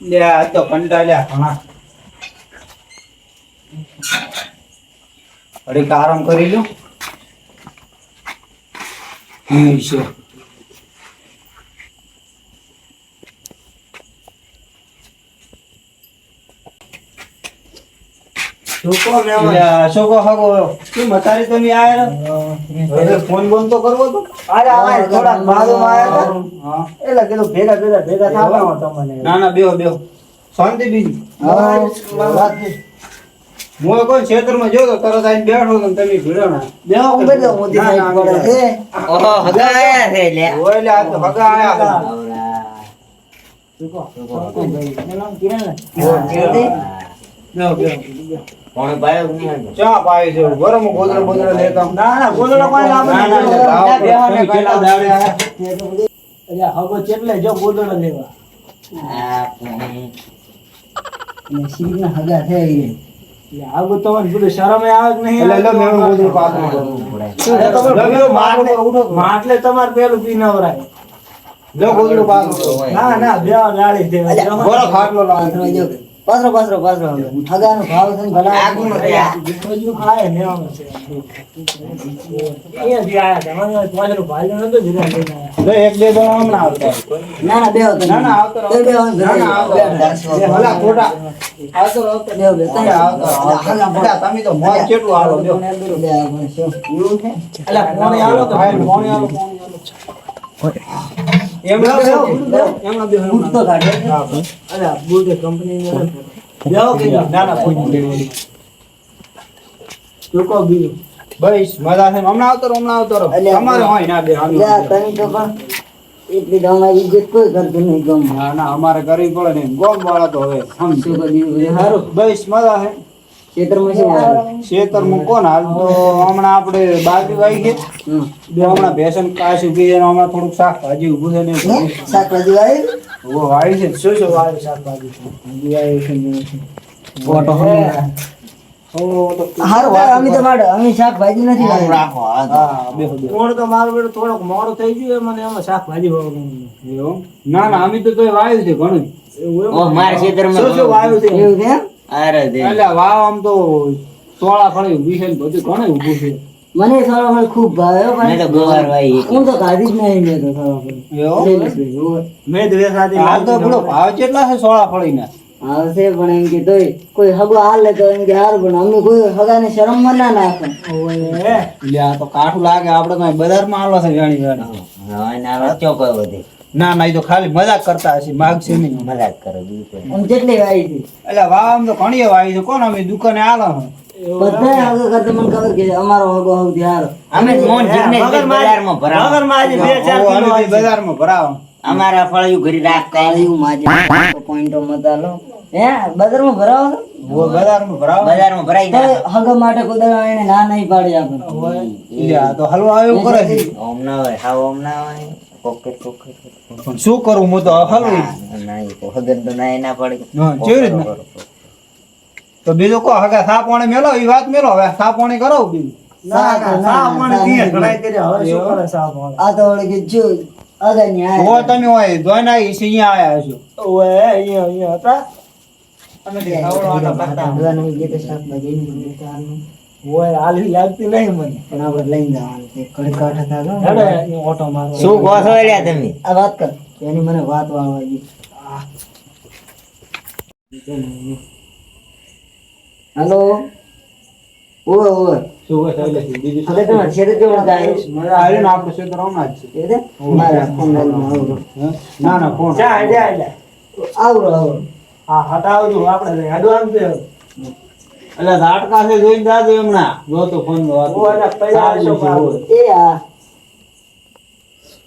લે આ તો કંટાળ્યા ઘણા. અરે આરામ કરી લો. છે છોકો હગો તું મતારી તમે આયા ફોન બોન તો કરવો તો અરે થોડા બાજુમાં આયા હતા એટલે કીધું ભેગા થાવા તમને. ના બેહો શાંતિ બીજી હું કોઈ ક્ષેત્રમાં જોયો તરત આવીને બેઠો તો તમે ભીડો ના બેહો ઉભે તો મોટી સાઈડ પડે છે. ઓહો હગા આયા છે લે ઓય લે આ તો હગા આયા કોણ પાયો નહીં ચા પાય છે ગરમ ગોદરા લેતા ના ગોદડો કોઈ લાવે તમે કેટલા દાડે આયા અરે હગો ચેટલે જો ગોદડો લેવા આ અને શીરના હગા છે ઈ આગો તો મને શરમ આવે કે નહીં એટલે મેં ગોદરું પાસ માટલે તમાર પેલું પી નવરાય લો ગોદરું પાસ ના બે ગાડી દે ગોળો ખાટલો લાવ પાસરો હગાનો ભાવ છે ભલા આગું નથી આ. બધું ખાય ને આમ છે એ દી આયા છે મને પાસરો ભાઈ નતો જીરા લઈને આયા લે એક બે જણા હમણાં આવતા ના બે હતો ના આવતો બે ભલા ખોટા આવતો બે તમે તો મોજ કેટલું આવો લ્યો અલા કોણ આલો તો ભાઈ કોણ આલો એમના બે બૂટ તો કાઢે અલા બૂટ કંપની ને બેઓ કે ના કોઈ લોકો બી બસ મજા છે હમણાં આવતો તમારે હોય ના બે તને તો પણ એટલી તમારી ઇજ્જત કોઈ કરતું નહીં ગમ ના અમારે કરવી પડે ને ગોમ વાળા તો હવે શું કર્યું હારું બસ મજા છે ખેતરમાં શું ખેતર માં કોણ હાલ તો હમણાં આપણે બાજુ આવી ગઈ બે હમણાં ભેસન કાશ ઉગી છે હમણાં થોડુંક શાકભાજી ઉભું છે ને શાકભાજી વાળી વાળી છે શું વાળી શાકભાજી ફોટો હારું અમે તો માડે અમે શાકભાજી નથી વાળી રાખો હા બે કોણ તો મારું બેટું થોડોક મોડું થઈ ગયું મને એમાં શાકભાજી વાળું ના અમે તો વાવ્યું છે ઘણું ઓ માર ખેતરમાં શું વાવ્યું છે એવું છે અરે દે એટલે વાવ આમ તો તોળા ફળી ઉભી છે ને બધું ઘણું ઊભું છે મને થોડો મને ખૂબ ભાવે મેં તો ગોવાર વાઈ હું તો કાઢી જ નહીં મેં તો થોડો મેં તો સાથે હાલ તો પેલો ભાવ કેટલા છે સોળા ફળીના આવશે પણ એમ કે તોય કોઈ હગો હાલે તો એમ કે હાર પણ અમે કોઈ હગાને શરમમાં ના નાખે એટલે આ તો કાઠું લાગે આપણે તો બજારમાં આલો છે જાણી જાણી હવે ના રચ્યો કોઈ બધી ના એ તો ખાલી મજાક કરતા હશે માગશે નહીં મજાક કરો બીજું કોઈ આમ જેટલી વાઈ છે એટલે વાવ આમ તો ઘણી વાવી છે કોણ અમે દુકાને આલો બધા હગો કરતા મને ખબર કે અમારો હગો સૌથી હારો અમે મોન જીગ્નેશ બજારમાં ભરાવ બજારમાં ભરાવો અમારા ફળિયું ઘરી રાખતા કાળિયું માજે પોઈન્ટો મતાલો હે બજારમાં ભરાવો બજારમાં ભરાવો બજારમાં ભરાઈ તો જાય હગો માટે કુદરત એને ના નહીં પાડી આપણે એટલે આ તો હલવા એવું કરે છે ઓમ ના હોય હાવ ઓમ ના હોય કોકેટ પણ શું કરું હું તો હલવું ના એ તો હગન તો ના એના પડે હા, કેવી રીતના? તો બીજું કો હગા સા પાણી મેલો એ વાત મેલો હવે સા પાણી કરો બીજું આ તો વળી કે જો અગરની આ ઓ તમે હોય ધોઈને આવી છે અહીંયા આયા છો ભગવાનનું જે તો શાકભાજી ની બધું ચાલનું. પણ આપણે લઈને જવાનું છે. ઘડી કાઢ હતા તો. શું કહો છો એલા તમે આ વાત કર એની મને વાત વાળવા ગઈ હેલો ઓય શું કહે છે એટલે બીજું શું? હવે તમારે છેડે કેવું જાય મજા આવે ને આપણે ક્ષેત્ર હમણાં જ છે એ દે મારા ફોનમાં આવરો હા? ના ફોન આવરો એટલે ઝાટકા છે જોઈને જાજો હમણાં જો તો ફોન નો એ આ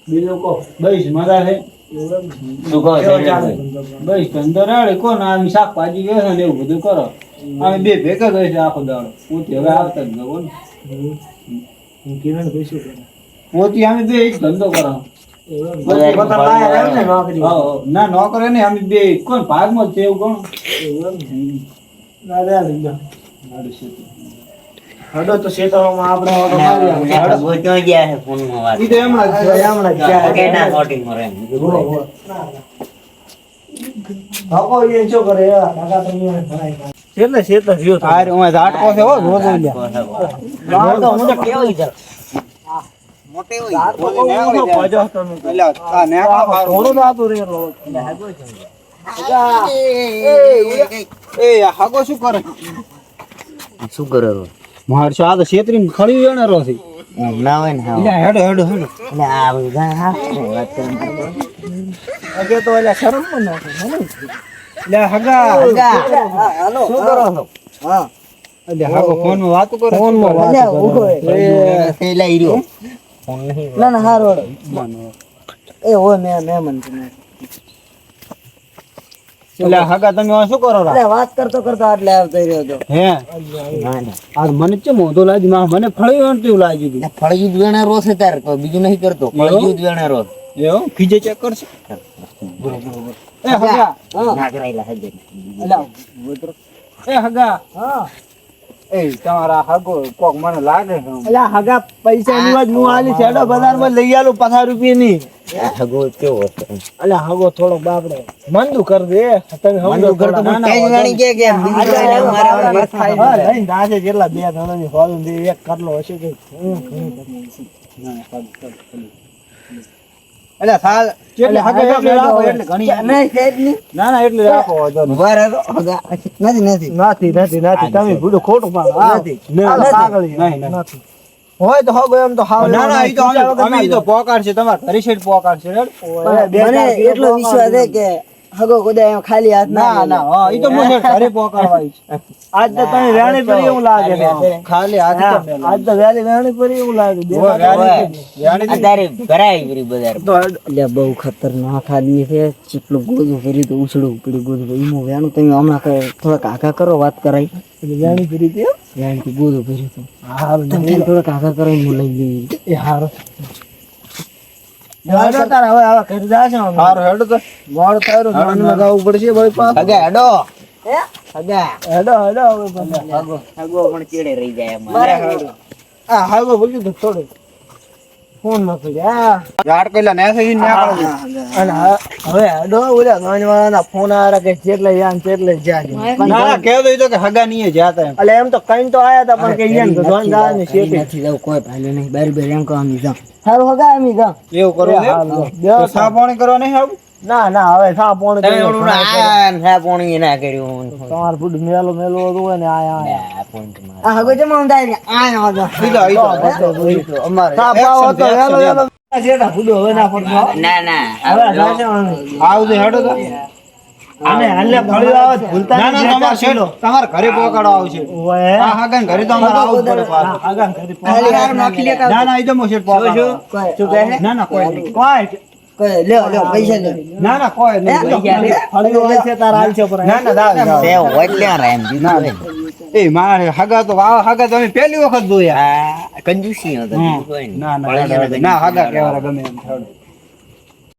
બીજું કો બસ મજા છે શું કહો છો એલા? બસ ધંધો રાડે કોણ આમ શાકભાજી વેચે ને એવું બધું કરો અમે બે ભેગા જ હોય છે આખો દાડો પોતી હવે આવતા જ ન હોય પોતી અમે બે એક ધંધો કરો ના નોકરે ને અમે બે કોણ ભાગમાં જ છે એવું કોણ હડો તો શેતરોમાં આપણે ઓટો ના, મારી મને ખબર ક્યાં ગયા છે ફોનમાં વાત ઈ તો હમણાં જ છે. હમણાં જ કેના મોટી મરે એમ. બીજું બોલો. હકો એ શું કરે કાકા તમે ભણાય એટલે રહ્યો તો આરે ઓય ઝાટકો છે હો રોજ લ્યા ગાળ તો હું તો કેવું છે મોટે ઝાડ તો બોલે ને બહુ આવડી જાય. ભજો તમે એટલે આ ને થોડું રાતું રે રો એ હાગો શું કરે શું કરો છો? માર શા તો છેતરીને ખડી વેણે રો છે ના હોય ને હા. એટલે હેડો હેડો હેડો એટલે આ બધા હા વાત કરીને. અગે તો એટલે શરમ પણ નાખે મને લે હગા હાલો શું કરો છો? હા એટલે હાગો ફોન માં વાતો કરે ફોન માં વાત કરે પેલા ઈ રહ્યો. ફોન નહીં. ના ના હારો એ હોય મે મન એટલે હગા તમે હવે શું કરો રા એટલે વાત કરતો કરતો આટલે આવતો રહ્યો તો હે ના ના. આજ મને ચમ મોઢો લાગ્યું મને ફળી વેણતું લાગ્યું હતું. એટલે ફળિયું જ વેણે રોજ છે તારે કોઈ બીજું નહીં કરતો. ફળિયું જ વેણે રોજ. એવો ફીજે ચેક કરશે એ હગા ના કરાયેલા હજે. એ હગા હા એ તમારા હગો કોક મને લાગે છે એટલે હગા પૈસા ની વાત હું આલી છેડો બજાર માં લઈ આલું 50 રૂપિયા ની હગો કેવો હશે? એટલે હગો થોડો બાપડે મંદુ કર દે તમે મંદુ કરતો પણ કઈ વાણી કે બીજું કઈ ના મારા વાત થાય હા લઈને દાસે જેટલા બે જણા ની હોલ દે એક કરલો હશે કે એટલે સાલ એટલે હગા એટલે રાખો એટલે ઘણી નહીં સેજ ની ના ના એટલે રાખો વાંધો નહીં. ઉભા રહો. હગા. નથી નથી તમે ભૂડો ખોટું પાડો નથી. હાલો પાગળી નહીં, નહીં. નથી હોય તો હગો એમ તો હાવ ના ના ઈ તો અમે ઈ તો પોકાડશે તમાર ઘરે શેઠ પોકાડશે હેડ. મને એટલો વિશ્વાસ છે કે હગો કોદા ખાલી હાથ ના ના હા ઈ તો મને ઘરે પોકાડવા આવી છે. આજ તો તમે વેણી પડી એવું લાગે છે ખાલી હાથ હા, કેમ મેલો? આજ તો વેણી પડી એવું લાગે ઓય, વેણી આ તારે ભરાય ગરી બજાર. એટલે બહુ ખતરનાક આદમી છે ચીપલું ગોદું ફરી તો ઉછળું પડ્યું ગોદું એમાં વેણું તમે હમણાં થોડાક આગા કરો વાત કરાઈ વેણી ફરી હતી વેણી ગોદું ફરી હતું તમે થોડાક આગા કરાઈ હું લઈ લઈ એ હારો તારા હવે આવા ઘર જાશે હારું હેડ તો મોડ તારું ધ્યાનમાં જવું પડશે ભાઈ પાસ હગા હેડો. હગા. હેડો હેડો હવે પાછા. હગો પણ ચેડે રહી જાય અમારે. આ હાગો બોલ્યું તો થોડું ફોન માં પડ્યા યાર કઈલા ને થઈ ને આકળો. અને હવે હેડો ઓલા ગાંજવાળાના ફોન આરા કે જેટલે યાન તેટલે જાજે ના ના કહેતો ઈ તો કે હગા નહીં જાતા એમ. એટલે એમ તો કઈ તો આયા તા પણ કે યાન ગધવાન ગાને શેતી નથી જવું કોઈ ભાલે નહીં. બાર બાર એમ કહો અમે જાઓ. હારું હગા એમી જા એવું કરો એ હારું. તો સા પાણી કરવા નહીં આવું ના ના હવે સા પોણ તમે ઓલું આ ના પોણી ના કર્યું. તમાર ફૂડ મેલો મેલો હોય ને આયા આ પોઈન્ટ માં. આ હગો જમા ઊંધાઈ આયા ઈ તો અમારે સા પાવો તો action વેલો છે, વેલો જેટા ફૂડો હવે ના પડતો ના ના. હવે જાશે વાંધો. આવજો હેડો તો અને હાલે ફળ્યો આવે તો ભૂલતા ના ના નહીં તમાર શેઠ તમાર ઘરે પોકાડો આવશે ઓય આ હગા ને ઘરે તો અમારે આવવું જ પડે પાછું. આગા કરી ખાલી હારું નાખી લેતા ના ના ઈ તો મો શેઠ પોકાડો શું કહે છે? ના ના કોઈ નહીં. કોઈ લ્યો લ્યો પૈસા લ્યો. ના ના કોઈ નહીં. ફળ્યો હોય છે તારા હાલ છે પર ના ના દાવ દાવ. તે હોય ક્યાં રહે એમ બીજું હોય. એ મારે હગા તો હગા તો અમે પહેલી વખત જોયા આ કંજૂસી હતો બીજું કોઈ નહીં. ના ના ફળિયાને ના હગા કહેવાય ગમે એમ હેડો.